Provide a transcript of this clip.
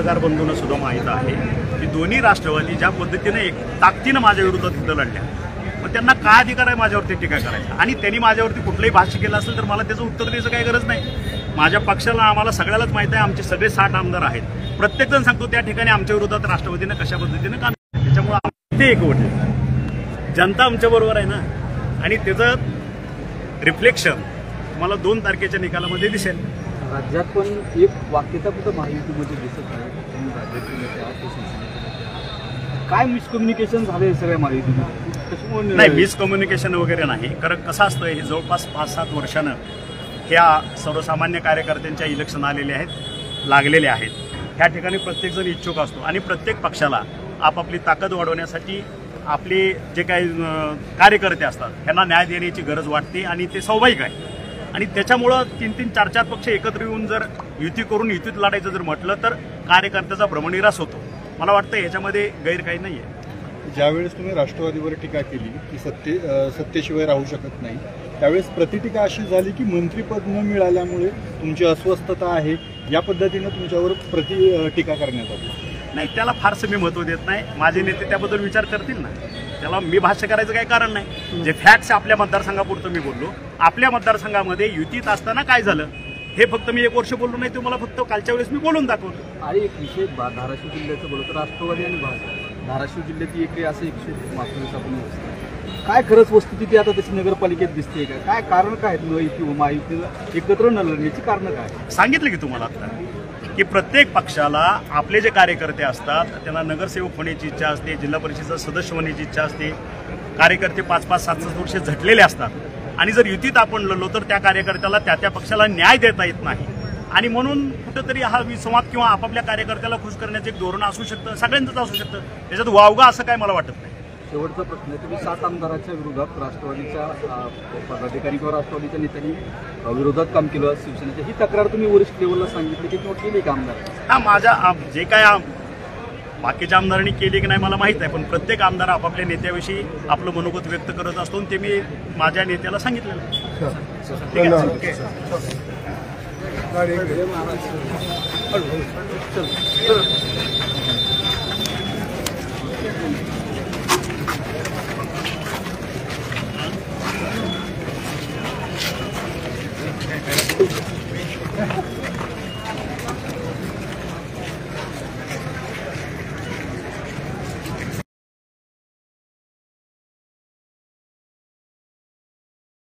पत्रकार बंधूंना सुद्धा माहीत आहे की दोन्ही राष्ट्रवादी ज्या पद्धतीने एक ताकदीनं माझ्या विरोधात युद्ध लढल्या, मग त्यांना काय अधिकार आहे माझ्यावरती टीका करायचा? आणि त्यांनी माझ्यावरती कुठलंही भाष्य केलं असेल तर मला त्याचं उत्तर द्यायचं काही गरज नाही. माझ्या पक्षाला आम्हाला सगळ्यालाच माहीत आहे, आमचे सगळे 60 आमदार आहेत. प्रत्येकजण सांगतो त्या ठिकाणी आमच्या विरोधात राष्ट्रवादीनं कशा पद्धतीनं काम केलं. त्याच्यामुळे ते एकवट आहे, जनता आमच्याबरोबर आहे ना. आणि त्याचं रिफ्लेक्शन तुम्हाला 2 तारखेच्या निकालामध्ये दिसेल. राज्यात पण एक वाक्यता कुठं महायुतीमध्ये दिसत नाही. काय मिसकम्युनिकेशन झालंय सगळ्या महायुतीमध्ये? नाही, मिसकम्युनिकेशन वगैरे नाही. कारण कसं असतं, हे जवळपास 5-7 वर्षानं ह्या सर्वसामान्य कार्यकर्त्यांच्या इलेक्शन आलेले आहेत, लागलेले आहेत. ह्या ठिकाणी प्रत्येकजण इच्छुक असतो आणि प्रत्येक पक्षाला आपापली ताकद वाढवण्यासाठी आपले जे काही कार्यकर्ते असतात त्यांना न्याय देण्याची गरज वाटते आणि ते स्वाभाविक आहे. आणि त्याच्यामुळं 3-3, 4-4 पक्ष एकत्र येऊन जर युती करून युतीत लढायचं जर म्हटलं तर कार्यकर्त्याचा भ्रमनिरास होतो. मला वाटतं याच्यामध्ये गैर काही नाही आहे. ज्यावेळेस तुम्ही राष्ट्रवादीवर टीका केली की सत्तेशिवाय राहू शकत नाही, त्यावेळेस प्रतिटीका अशी झाली की मंत्रिपद न मिळाल्यामुळे तुमची अस्वस्थता आहे, या पद्धतीनं तुमच्यावर टीका करण्यात आली. नाही, त्याला फारसं मी महत्त्व देत नाही. माझे नेते त्याबद्दल विचार करतील ना, त्याला मी भाष्य करायचं काही कारण नाही. जे फॅक्ट्स आपल्या मतदारसंघापुरतं मी बोललो. आपल्या मतदारसंघामध्ये युतीत असताना काय झालं हे फक्त मी 1 वर्ष बोललो नाही, तुम्हाला फक्त कालच्या वेळेस मी बोलून दाखवलं. आणि एक विषय धाराशिव जिल्ह्याचं बोलतो, राष्ट्रवादी आणि भाजप धाराशिव जिल्ह्याची एकरी असं 100 आपण काय खरंच वस्तुस्थिती आता तशी नगरपालिकेत दिसते का? काय कारण काय महायुतीला एकत्र न लढण्याची कारण काय? सांगितलं की तुम्हाला आता की प्रत्येक पक्षाला आपले जे कार्यकर्ते असतात त्यांना नगरसेवक होण्याची इच्छा असते, जिल्हा परिषदेचा सदस्य होण्याची इच्छा असते. कार्यकर्ते 5-5, 7-7 वर्ष झटलेले असतात आणि जर युतीत आपण लढलो तर त्या कार्यकर्त्याला त्या पक्षाला न्याय देता येत नाही. आणि म्हणून कुठंतरी हा विसंवाद किंवा आपापल्या कार्यकर्त्याला खुश करण्याचं एक धोरण असू शकतं, सगळ्यांचंच असू शकतं. त्याच्यात वावगा असं काय मला वाटत नाही. शेवटचा प्रश्न आहे, तुम्ही 7 आमदारांच्या विरोधात राष्ट्रवादीच्या पदाधिकारी किंवा राष्ट्रवादीच्या नेत्यांनी विरोधात काम केलं, शिवसेनेची ही तक्रार तुम्ही वरिष्ठ लेवलला सांगितली की किंवा केली का आमदार? हा, माझ्या जे काय बाकीच्या आमदारांनी केली की नाही मला माहीत आहे, पण प्रत्येक आमदार आपापल्या नेत्याविषयी आपलं मनोगत व्यक्त करत असतो ते मी माझ्या नेत्याला सांगितलेलं आहे.